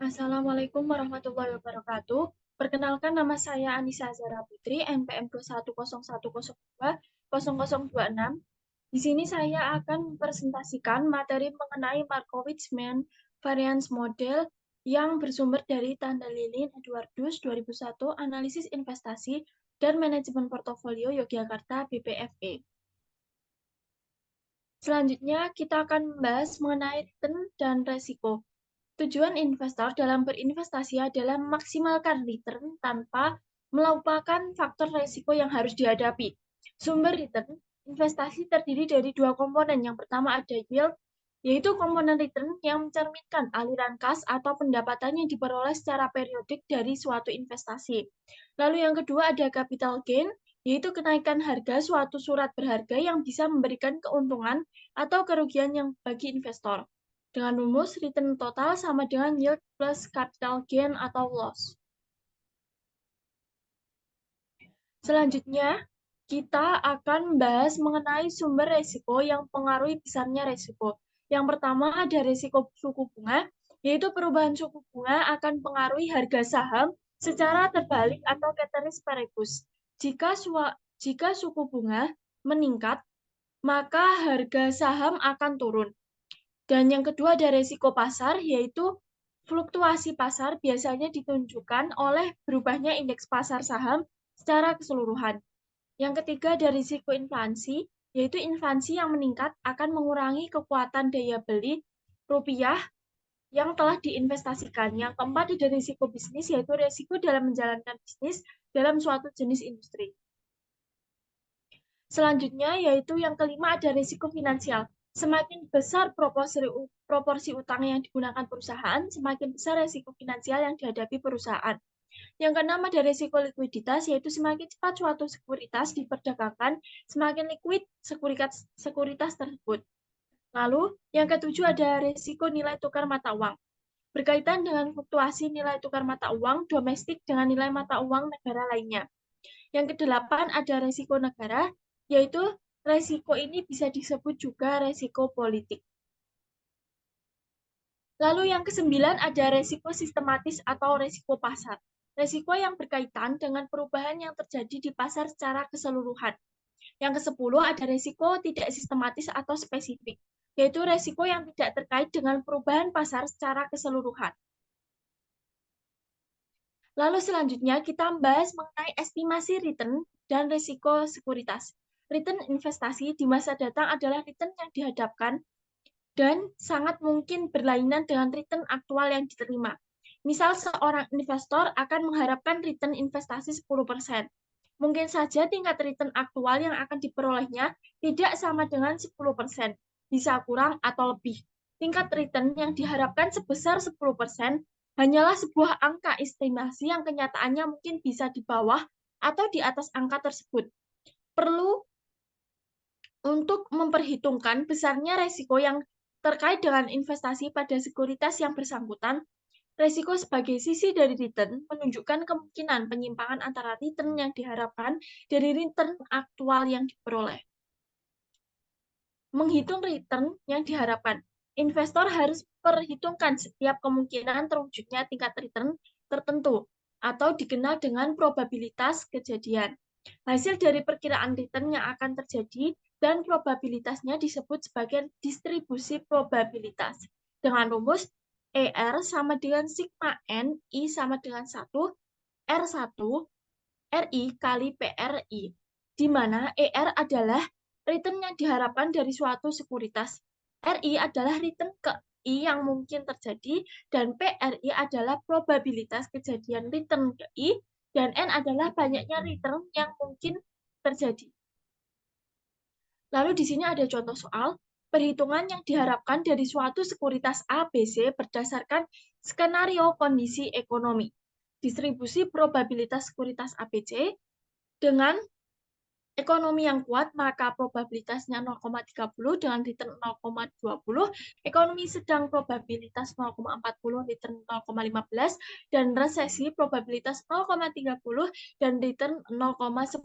Assalamualaikum warahmatullahi wabarakatuh. Perkenalkan nama saya Anissa Azhara Putri, NPM 210102026. Di sini saya akan mempresentasikan materi mengenai Markowitz-Mein Variance Model yang bersumber dari Tandalilin Edwardus 2001 Analisis Investasi dan Manajemen Portofolio Yogyakarta BPFE. Selanjutnya kita akan membahas mengenai return dan resiko. Tujuan investor dalam berinvestasi adalah memaksimalkan return tanpa melupakan faktor risiko yang harus dihadapi. Sumber return investasi terdiri dari dua komponen. Yang pertama ada yield, yaitu komponen return yang mencerminkan aliran kas atau pendapatan yang diperoleh secara periodik dari suatu investasi. Lalu yang kedua ada capital gain, yaitu kenaikan harga suatu surat berharga yang bisa memberikan keuntungan atau kerugian yang bagi investor. Dengan rumus, return total sama dengan yield plus capital gain atau loss. Selanjutnya, kita akan membahas mengenai sumber risiko yang mempengaruhi besarnya risiko. Yang pertama ada risiko suku bunga, yaitu perubahan suku bunga akan mempengaruhi harga saham secara terbalik atau ceteris paribus. Jika suku bunga meningkat, maka harga saham akan turun. Dan yang kedua ada risiko pasar, yaitu fluktuasi pasar biasanya ditunjukkan oleh berubahnya indeks pasar saham secara keseluruhan. Yang ketiga ada risiko inflasi, yaitu inflasi yang meningkat akan mengurangi kekuatan daya beli rupiah yang telah diinvestasikan. Yang keempat ada risiko bisnis, yaitu risiko dalam menjalankan bisnis dalam suatu jenis industri. Selanjutnya yaitu yang kelima ada risiko finansial. Semakin besar proporsi utang yang digunakan perusahaan, semakin besar risiko finansial yang dihadapi perusahaan. Yang keenam ada risiko likuiditas, yaitu semakin cepat suatu sekuritas diperdagangkan, semakin likuid sekuritas tersebut. Lalu, yang ketujuh ada risiko nilai tukar mata uang. Berkaitan dengan fluktuasi nilai tukar mata uang domestik dengan nilai mata uang negara lainnya. Yang kedelapan ada risiko negara, yaitu risiko ini bisa disebut juga risiko politik. Lalu yang kesembilan ada risiko sistematis atau risiko pasar. Risiko yang berkaitan dengan perubahan yang terjadi di pasar secara keseluruhan. Yang kesepuluh ada risiko tidak sistematis atau spesifik, yaitu risiko yang tidak terkait dengan perubahan pasar secara keseluruhan. Lalu selanjutnya kita membahas mengenai estimasi return dan risiko sekuritas. Return investasi di masa datang adalah return yang dihadapkan dan sangat mungkin berlainan dengan return aktual yang diterima. Misal seorang investor akan mengharapkan return investasi 10%. Mungkin saja tingkat return aktual yang akan diperolehnya tidak sama dengan 10%, bisa kurang atau lebih. Tingkat return yang diharapkan sebesar 10% hanyalah sebuah angka estimasi yang kenyataannya mungkin bisa di bawah atau di atas angka tersebut. Perlu untuk memperhitungkan besarnya risiko yang terkait dengan investasi pada sekuritas yang bersangkutan. Risiko sebagai sisi dari return menunjukkan kemungkinan penyimpangan antara return yang diharapkan dari return aktual yang diperoleh. Menghitung return yang diharapkan, investor harus perhitungkan setiap kemungkinan terwujudnya tingkat return tertentu atau dikenal dengan probabilitas kejadian. Hasil dari perkiraan return yang akan terjadi dan probabilitasnya disebut sebagai distribusi probabilitas. Dengan rumus ER sama dengan sigma N, I sama dengan 1, R1, RI kali PRI, di mana ER adalah return yang diharapkan dari suatu sekuritas. RI adalah return ke I yang mungkin terjadi, dan PRI adalah probabilitas kejadian return ke I, dan N adalah banyaknya return yang mungkin terjadi. Lalu di sini ada contoh soal, perhitungan yang diharapkan dari suatu sekuritas ABC berdasarkan skenario kondisi ekonomi. Distribusi probabilitas sekuritas ABC dengan ekonomi yang kuat, maka probabilitasnya 0,30 dengan return 0,20, ekonomi sedang probabilitas 0,40, return 0,15, dan resesi probabilitas 0,30 dan return 0,10.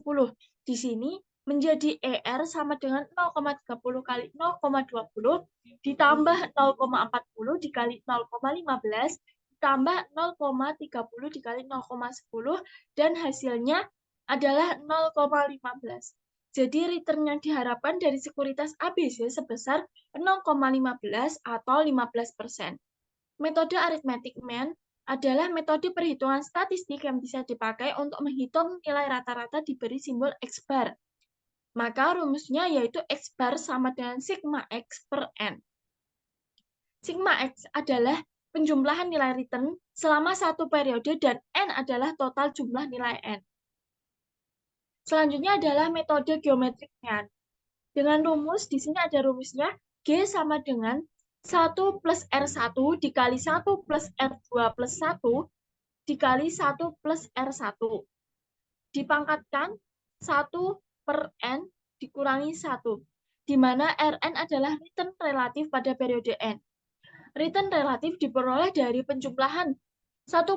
Di sini menjadi ER sama dengan 0,30 kali 0,20 ditambah 0,40 dikali 0,15 ditambah 0,30 dikali 0,10 dan hasilnya adalah 0,15. Jadi return yang diharapkan dari sekuritas ABC sebesar 0,15 atau 15%. Metode arithmetic mean adalah metode perhitungan statistik yang bisa dipakai untuk menghitung nilai rata-rata diberi simbol X bar. Maka rumusnya yaitu X bar sama dengan sigma X per N. Sigma X adalah penjumlahan nilai return selama satu periode dan N adalah total jumlah nilai N. Selanjutnya adalah metode geometric mean. Dengan rumus, di sini ada rumusnya, G sama dengan 1 plus R1 dikali 1 plus R2 plus 1 dikali 1 plus R1. Dipangkatkan 1 per N dikurangi 1, di mana Rn adalah return relatif pada periode N. Return relatif diperoleh dari penjumlahan 1,0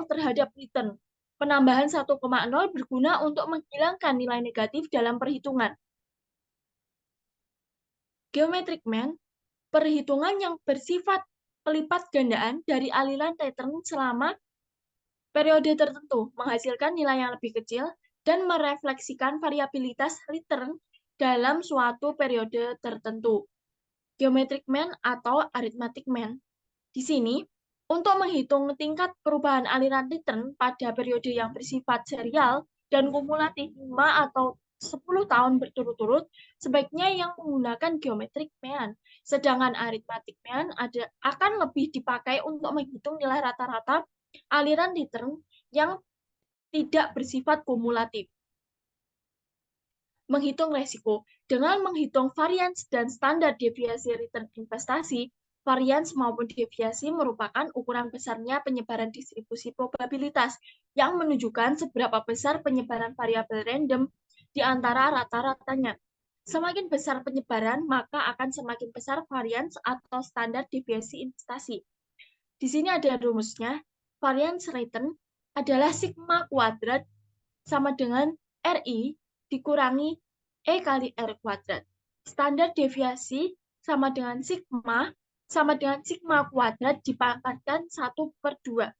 terhadap return. Penambahan 1,0 berguna untuk menghilangkan nilai negatif dalam perhitungan. Geometric mean, perhitungan yang bersifat pelipat gandaan dari aliran return selama periode tertentu, menghasilkan nilai yang lebih kecil, dan merefleksikan variabilitas return dalam suatu periode tertentu. Geometric mean atau arithmetic mean. Di sini, untuk menghitung tingkat perubahan aliran return pada periode yang bersifat serial dan kumulatif 5 atau 10 tahun berturut-turut, sebaiknya yang menggunakan geometric mean. Sedangkan arithmetic mean akan lebih dipakai untuk menghitung nilai rata-rata aliran return yang tidak bersifat kumulatif. Menghitung resiko. Dengan menghitung varians dan standar deviasi return investasi, varians maupun deviasi merupakan ukuran besarnya penyebaran distribusi probabilitas yang menunjukkan seberapa besar penyebaran variabel random di antara rata-ratanya. Semakin besar penyebaran, maka akan semakin besar varians atau standar deviasi investasi. Di sini ada rumusnya. Variance return adalah sigma kuadrat sama dengan RI dikurangi E kali R kuadrat. Standar deviasi sama dengan sigma kuadrat dipangkatkan 1/2.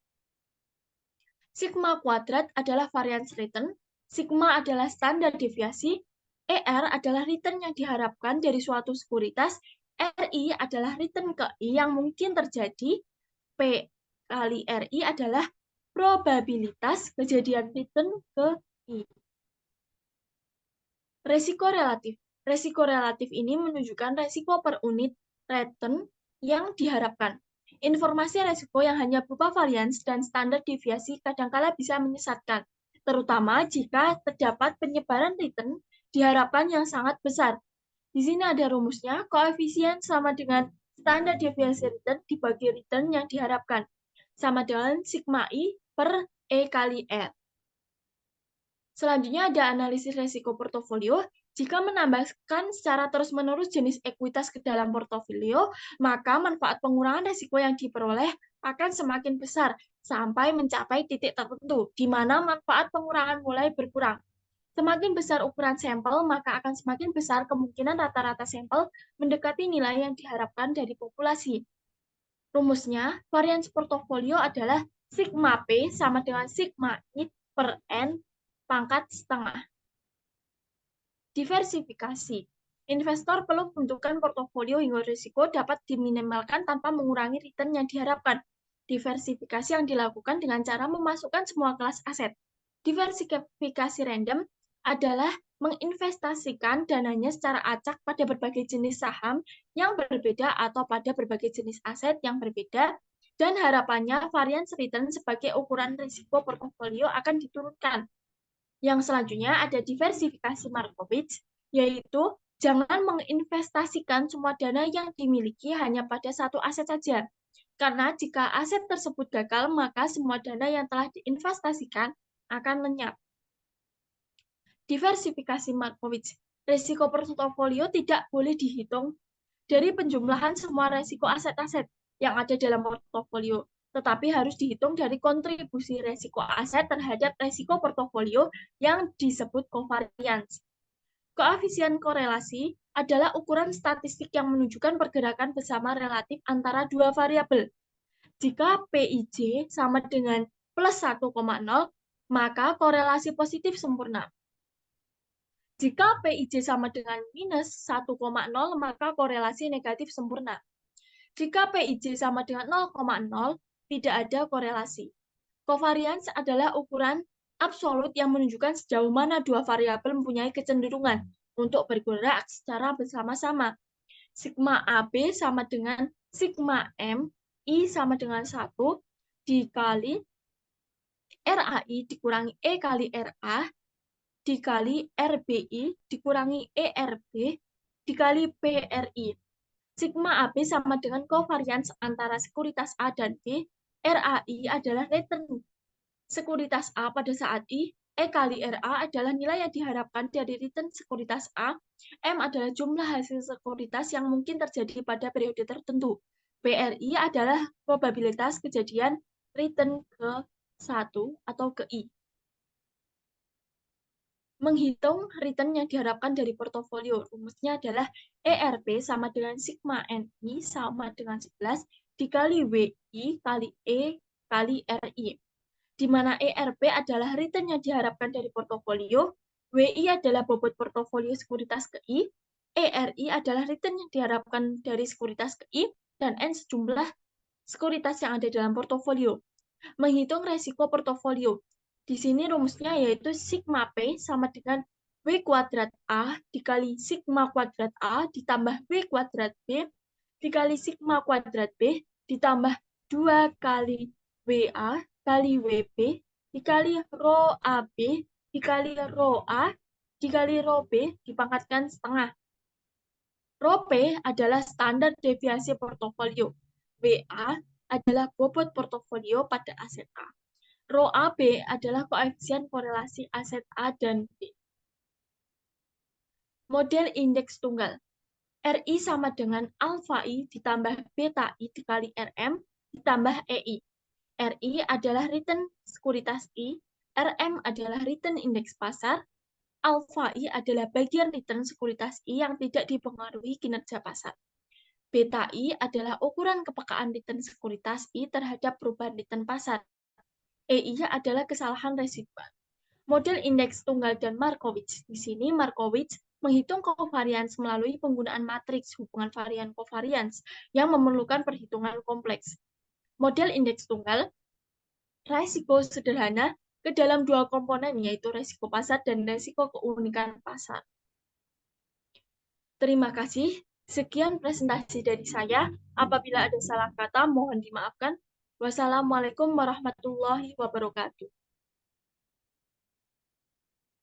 Sigma kuadrat adalah variance return, sigma adalah standar deviasi, ER adalah return yang diharapkan dari suatu sekuritas, RI adalah return ke I yang mungkin terjadi, P kali RI adalah probabilitas kejadian return ke I. Resiko relatif. Resiko relatif ini menunjukkan resiko per unit return yang diharapkan. Informasi resiko yang hanya berupa varians dan standar deviasi kadangkala bisa menyesatkan, terutama jika terdapat penyebaran return diharapkan yang sangat besar. Di sini ada rumusnya, koefisien sama dengan standar deviasi return dibagi return yang diharapkan, sama dengan sigma I per E kali R. Selanjutnya ada analisis resiko portofolio. Jika menambahkan secara terus-menerus jenis ekuitas ke dalam portofolio, maka manfaat pengurangan resiko yang diperoleh akan semakin besar sampai mencapai titik tertentu, di mana manfaat pengurangan mulai berkurang. Semakin besar ukuran sampel, maka akan semakin besar kemungkinan rata-rata sampel mendekati nilai yang diharapkan dari populasi. Rumusnya, varians portofolio adalah sigma P sama dengan sigma I per N pangkat setengah. Diversifikasi. Investor perlu menentukan portofolio hingga risiko dapat diminimalkan tanpa mengurangi return yang diharapkan. Diversifikasi yang dilakukan dengan cara memasukkan semua kelas aset. Diversifikasi random adalah menginvestasikan dananya secara acak pada berbagai jenis saham yang berbeda atau pada berbagai jenis aset yang berbeda, dan harapannya variance return sebagai ukuran risiko portofolio akan diturunkan. Yang selanjutnya ada diversifikasi Markowitz, yaitu jangan menginvestasikan semua dana yang dimiliki hanya pada satu aset saja. Karena jika aset tersebut gagal, maka semua dana yang telah diinvestasikan akan lenyap. Diversifikasi Markowitz. Risiko portofolio tidak boleh dihitung dari penjumlahan semua risiko aset-aset yang ada dalam portofolio, tetapi harus dihitung dari kontribusi resiko aset terhadap resiko portofolio yang disebut covariance. Koefisien korelasi adalah ukuran statistik yang menunjukkan pergerakan bersama relatif antara dua variabel. Jika PIJ sama dengan plus 1,0, maka korelasi positif sempurna. Jika PIJ sama dengan minus 1,0, maka korelasi negatif sempurna. Jika PIJ sama dengan 0,0, tidak ada korelasi. Covariance adalah ukuran absolut yang menunjukkan sejauh mana dua variabel mempunyai kecenderungan untuk bergerak secara bersama-sama. Sigma AB sama dengan sigma M, I sama dengan 1, dikali RAI dikurangi E kali RA, dikali RBI dikurangi ERB, dikali PRI. Sigma AB sama dengan covariance antara sekuritas A dan B. RAI adalah return sekuritas A pada saat I. E kali RA adalah nilai yang diharapkan dari return sekuritas A. M adalah jumlah hasil sekuritas yang mungkin terjadi pada periode tertentu. PRI adalah probabilitas kejadian return ke 1 atau ke I. Menghitung return yang diharapkan dari portofolio. Rumusnya adalah ERP sama dengan sigma NI sama dengan 11 dikali WI kali E kali RI. Di mana ERP adalah return yang diharapkan dari portofolio, WI adalah bobot portofolio sekuritas ke I, ERI adalah return yang diharapkan dari sekuritas ke I, dan N sejumlah sekuritas yang ada dalam portofolio. Menghitung resiko portofolio. Di sini rumusnya yaitu sigma P sama dengan W kuadrat A dikali sigma kuadrat A ditambah W kuadrat B dikali sigma kuadrat B ditambah 2 kali WA kali WB dikali rho AB dikali rho A dikali rho B dipangkatkan setengah. Rho P adalah standar deviasi portofolio. WA adalah bobot portofolio pada aset A. Rho AB adalah koefisien korelasi aset A dan B. Model indeks tunggal. RI sama dengan alfa I ditambah beta I dikali RM ditambah EI. RI adalah return sekuritas I, RM adalah return indeks pasar, alfa I adalah bagian return sekuritas I yang tidak dipengaruhi kinerja pasar. Beta I adalah ukuran kepekaan return sekuritas I terhadap perubahan return pasar. EI adalah kesalahan residual. Model indeks tunggal dan Markowitz. Di sini Markowitz menghitung covariance melalui penggunaan matriks hubungan varian covariance yang memerlukan perhitungan kompleks. Model indeks tunggal, resiko sederhana ke dalam dua komponen yaitu resiko pasar dan resiko keunikan pasar. Terima kasih. Sekian presentasi dari saya. Apabila ada salah kata, mohon dimaafkan. Wassalamualaikum warahmatullahi wabarakatuh.